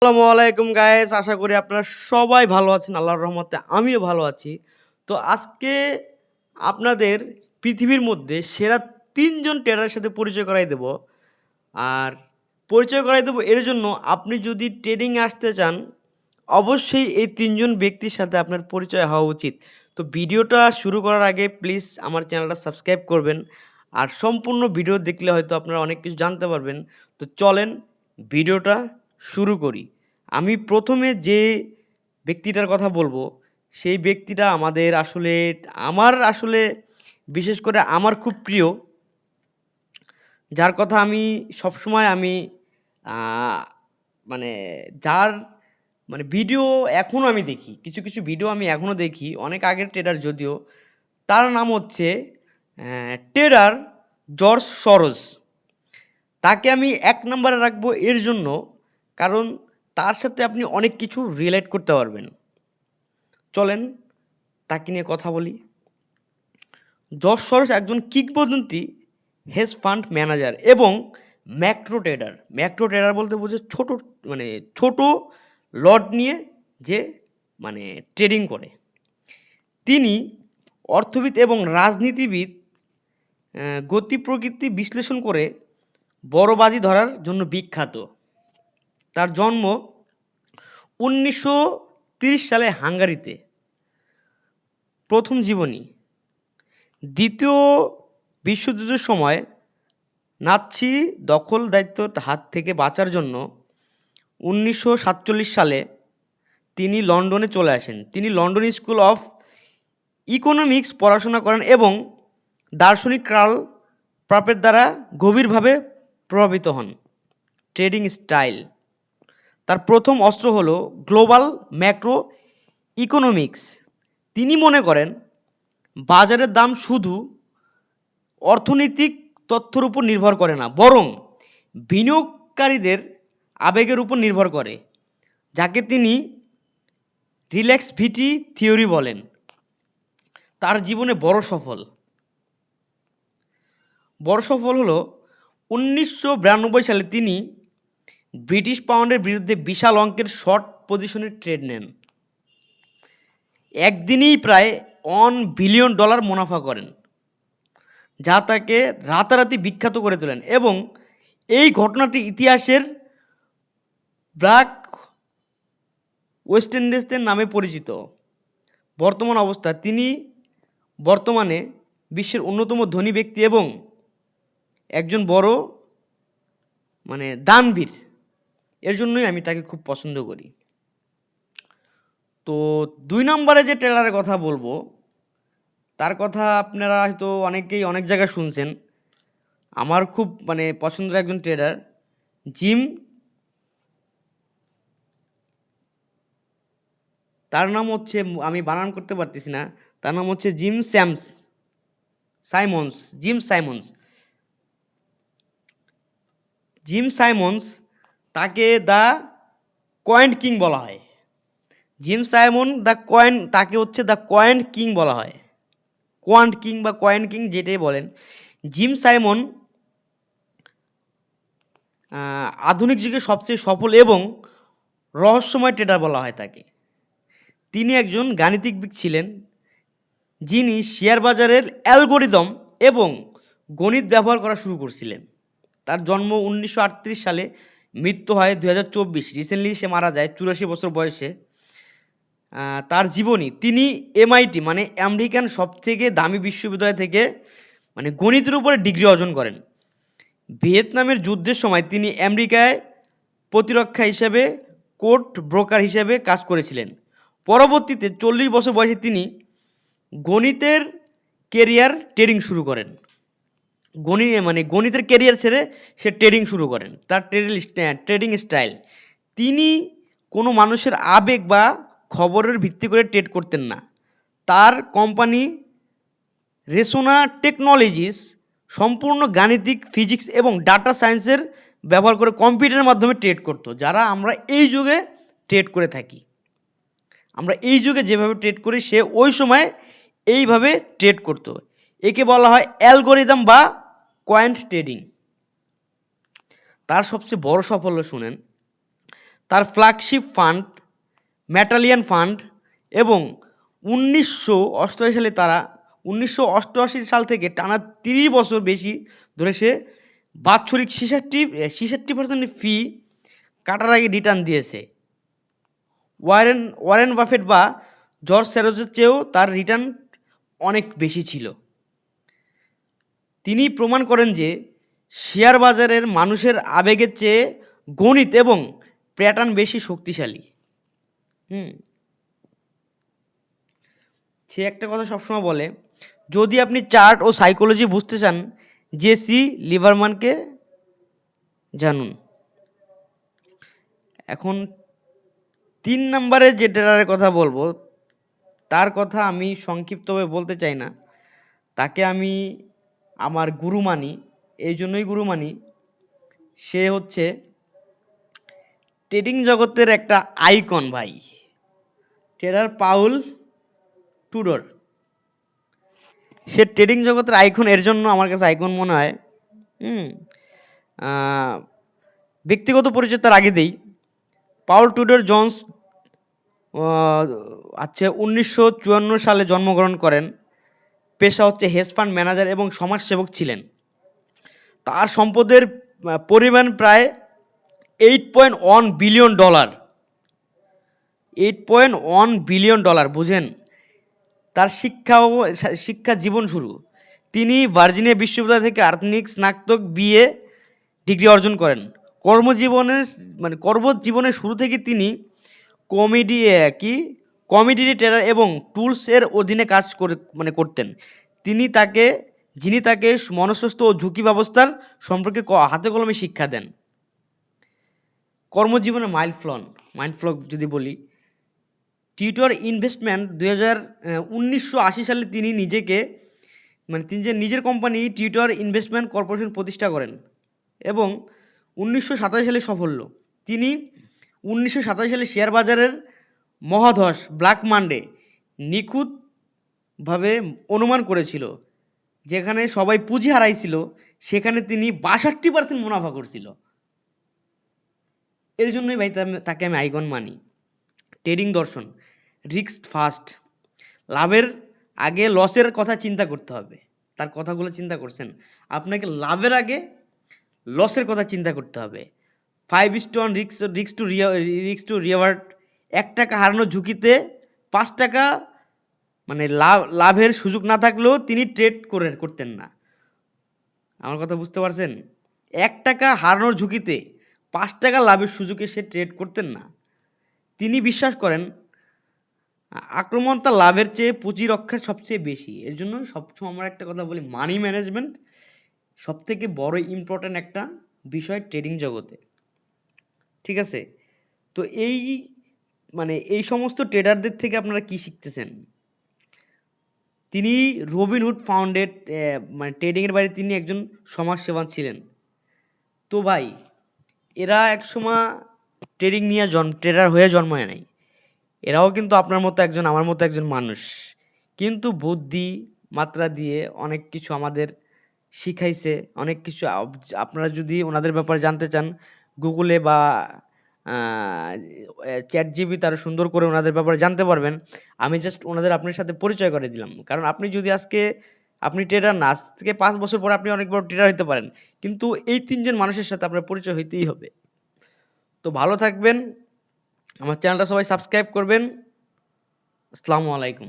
আসসালামু আলাইকুম গাইস, আশা করি আপনারা সবাই ভালো আছেন। আল্লাহর রহমতে আমিও ভালো আছি। তো আজকে আপনাদের পৃথিবীর মধ্যে সেরা ৩ জন ট্রেডারের সাথে পরিচয় করাই দেব। আর পরিচয় করাই দেব এর জন্য আপনি যদি ট্রেডিং এ আসতে চান, অবশ্যই এই ৩ জন ব্যক্তির সাথে আপনার পরিচয় হওয়া উচিত। তো ভিডিওটা শুরু করার আগে প্লিজ আমার চ্যানেলটা সাবস্ক্রাইব করবেন। আর সম্পূর্ণ ভিডিও দেখলে হয়তো আপনারা অনেক কিছু জানতে পারবেন। তো চলেন ভিডিওটা শুরু করি। আমি ১ম এ যে ব্যক্তিটার কথা বলবো, সেই ব্যক্তিটা আমার আসলে বিশেষ করে আমার খুব প্রিয়। যার কথা আমি সবসময় আমি আ মানে যার ভিডিও এখনও আমি দেখি। কিছু ভিডিও আমি এখনও দেখি। অনেক আগের ট্রেডার যদিও। তার নাম হচ্ছে ট্রেডার জর্জ সরোজ। তাকে আমি ১ নম্বরে রাখবো এর জন্য, কারণ তার সাথে আপনি অনেক কিছু রিলেট করতে পারবেন। চলেন তাকে নিয়ে কথা বলি। জর্জ সরোজ একজন কিংবদন্তি হেজ ফান্ড ম্যানেজার এবং ম্যাক্রো ট্রেডার। ম্যাক্রো ট্রেডার বলতে বোঝায় ছোট লট নিয়ে যে ট্রেডিং করে। তিনি অর্থবিদ এবং রাজনীতিবিদ, গতি প্রকৃতি বিশ্লেষণ করে বড় বাজি ধরার জন্য বিখ্যাত। তার জন্ম ১৯৩০ সালে হাঙ্গারিতে। প্রথম জীবনী। দ্বিতীয় বিশ্বযুদ্ধের সময় নাৎসি দখলদারিত্বের হাত থেকে বাঁচার জন্য ১৯৪৭ সালে তিনি লন্ডনে চলে আসেন। তিনি লন্ডন স্কুল অফ ইকোনমিক্স পড়াশোনা করেন এবং দার্শনিক কার্ল পপের দ্বারা গভীরভাবে প্রভাবিত হন। Trading style. তার প্রথম অস্ত্র হলো গ্লোবাল ম্যাক্রো ইকোনমিক্স। তিনি মনে করেন বাজারের দাম শুধু অর্থনৈতিক তথ্যের উপর নির্ভর করে না, বরং বিনিয়োগকারীদের আবেগের উপর নির্ভর করে, যাকে তিনি রিল্যাক্সিভিটি থিওরি বলেন। তার জীবনে বড় সফল হলো ১৯৯২ সালে তিনি ব্রিটিশ পাউন্ডের বিরুদ্ধে বিশাল অঙ্কের শর্ট পজিশনের ট্রেড নেন। একদিনেই প্রায় $1 বিলিয়ন মুনাফা করেন, যা তাকে রাতারাতি বিখ্যাত করে তোলেন এবং এই ঘটনাটি ইতিহাসের ব্ল্যাক ওয়েস্টেন্ডেসদের নামে পরিচিত। বর্তমান অবস্থা। তিনি বর্তমানে বিশ্বের অন্যতম ধনী ব্যক্তি এবং একজন বড় দানবীর। এর জন্যই আমি তাকে খুব পছন্দ করি। তো ২ নম্বরে যে ট্রেডারের কথা বলবো, তার কথা আপনারা হয়তো অনেকেই অনেক জায়গায় শুনছেন। আমার খুব পছন্দের একজন ট্রেডার জিম। তার নাম হচ্ছে, আমি বানান করতে পারতেছি না, তার নাম হচ্ছে জিম সাইমন্স। তাকে দ্য কয়েন কিং বলা হয়। দ্য কয়েন কিং বলা হয়। কোয়ান্ট কিং বা কয়েন কিং যেটাই বলেন। জিম সাইমন আধুনিক যুগে সবচেয়ে সফল এবং রহস্যময় ট্রেডার বলা হয় তাকে। তিনি একজন গাণিতিকবিদ ছিলেন, যিনি শেয়ার বাজারের অ্যালগোরিদম এবং গণিত ব্যবহার করা শুরু করেছিলেন। তার জন্ম ১৯৩৮ সালে, মৃত্যু হয় ২০২৪। রিসেন্টলি সে মারা যায় ৮৪ বছর বয়সে। তার জীবনী। তিনি MIT আমেরিকান সবথেকে দামি বিশ্ববিদ্যালয় থেকে গণিতের উপরে ডিগ্রি অর্জন করেন। ভিয়েতনামের যুদ্ধের সময় তিনি আমেরিকায় প্রতিরক্ষা হিসেবে কোর্ট ব্রোকার হিসেবে কাজ করেছিলেন। পরবর্তীতে ৪০ বছর বয়সে তিনি গণিতের কেরিয়ার ট্রেডিং শুরু করেন। গণিতের কেরিয়ার ছেড়ে সে ট্রেডিং শুরু করেন। তার ট্রেডিং স্টাইল। তিনি কোনো মানুষের আবেগ বা খবরের ভিত্তি করে ট্রেড করতেন না। তার কোম্পানি রেসোনা টেকনোলজিস সম্পূর্ণ গাণিতিক, ফিজিক্স এবং ডাটা সায়েন্সের ব্যবহার করে কম্পিউটারের মাধ্যমে ট্রেড করতো, যারা আমরা এই যুগে ট্রেড করে থাকি। আমরা এই যুগে যেভাবে ট্রেড করি, সে ওই সময় এইভাবে ট্রেড করতো। একে বলা হয় অ্যালগোরিদম বা কোয়ান্ট ট্রেডিং। তার সবচেয়ে বড় সাফল্য শুনেন। তার ফ্ল্যাগশিপ ফান্ড মেটালিয়ান ফান্ড এবং 1988 সাল থেকে টানা 30 বছর বেশি ধরে সে বাৎসরিক 66% ফি কাটার আগে রিটার্ন দিয়েছে। ওয়ারেন বাফেট বা জর্জ সরোজের চেয়েও তার রিটার্ন অনেক বেশি ছিল। তিনি প্রমাণ করেন যে শেয়ার বাজারের মানুষের আবেগের চেয়ে গণিত এবং প্যাটার্ন বেশি শক্তিশালী। সে একটা কথা সবসময় বলে, যদি আপনি চার্ট ও সাইকোলজি বুঝতে চান, জেসি লিভারম্যানকে জানুন। এখন 3 নম্বরে যে ট্রেডারের কথা বলবো, তার কথা আমি সংক্ষিপ্তভাবে বলতে চাই না। তাকে আমি আমার গুরু মানি, এই জন্যই গুরু মানি, সে হচ্ছে ট্রেডিং জগতের একটা আইকন ভাই, ট্রেডার পাউল টুডর। সে ট্রেডিং জগতের আইকন এর জন্য আমার কাছে আইকন মনে হয়, ব্যক্তিগত পরিচয় তার আগে দেই। পাউল টুডর জোন্স 1954 সালে জন্মগ্রহণ করেন। পেশা হচ্ছে হেজ ফান্ড ম্যানেজার এবং সমাজসেবক ছিলেন। তার সম্পদের পরিমাণ প্রায় $8.1 বিলিয়ন। $8.1 বিলিয়ন, বুঝেন? তার শিক্ষা জীবন শুরু, তিনি ভার্জিনিয়া বিশ্ববিদ্যালয় থেকে আর্থনিক স্নাতক বিএ ডিগ্রি অর্জন করেন। কর্মজীবনের শুরু থেকে তিনি কমিডিটি ট্রেডার এবং টুলস এর অধীনে কাজ করতেন। যিনি তাকে মনস্বত্ব ও ঝুঁকি ব্যবস্থার সম্পর্কে হাতে কলমে শিক্ষা দেন। কর্মজীবনে মাইলফলক যদি বলি, টিউটর ইনভেস্টমেন্ট 1980 সালে তিনি নিজের কোম্পানি টিউটর ইনভেস্টমেন্ট কর্পোরেশন প্রতিষ্ঠা করেন এবং 1987 সালে সাফল্য। তিনি 1987 সালে শেয়ার বাজারের মহাধস ব্ল্যাক মানডে নিখুঁতভাবে অনুমান করেছিল, যেখানে সবাই পুঁজি হারাইছিল, সেখানে তিনি 62% মুনাফা করছিল। এর জন্যই ভাই তাকে আমি আইকন মানি। ট্রেডিং দর্শন, রিস্ক ফার্স্ট, লাভের আগে লসের কথা চিন্তা করতে হবে। তার কথাগুলো চিন্তা করছেন, আপনাকে লাভের আগে লসের কথা চিন্তা করতে হবে। 5:1 রিস্ক টু রিওয়ার্ড, $1 হারানোর ঝুঁকিতে $5 লাভের সুযোগ না থাকলেও তিনি ট্রেড করতেন না। আমার কথা বুঝতে পারছেন? $1 হারানোর ঝুঁকিতে $5 লাভের সুযোগে সে ট্রেড করতেন না। তিনি বিশ্বাস করেন আক্রমণ তার লাভের চেয়ে পুঁজি রক্ষার সবচেয়ে বেশি। এর জন্য সবসময় আমরা একটা কথা বলি, মানি ম্যানেজমেন্ট সবথেকে বড় ইম্পর্ট্যান্ট একটা বিষয় ট্রেডিং জগতে। ঠিক আছে? তো এই সমস্ত ট্রেডারদের থেকে আপনারা কি শিখতেছেন? তিনি রবিনহুড ফাউন্ডেড ট্রেডিংয়ের বাইরে তিনি একজন সমাজসেবা ছিলেন। তো ভাই, এরা একসময় ট্রেডার হয়ে জন্মায় নাই। এরাও কিন্তু আপনার মতো আমার মতো একজন মানুষ, কিন্তু বুদ্ধি মাত্রা দিয়ে অনেক কিছু আমাদের শিখাইছে, অনেক কিছু। আপনারা যদি ওনাদের ব্যাপারে জানতে চান, গুগলে বা ChatGPT আরও সুন্দর করে ওনাদের ব্যাপারে জানতে পারবেন। আমি জাস্ট আপনার সাথে পরিচয় করে দিলাম, কারণ আপনি ট্রেডার না, আজ থেকে 5 বছর পরে আপনি অনেক বড় ট্রেডার হতে পারেন, কিন্তু এই 3 জন মানুষের সাথে আপনার পরিচয় হইতেই হবে। তো ভালো থাকবেন, আমার চ্যানেলটা সবাই সাবস্ক্রাইব করবেন। আসসালামু আলাইকুম।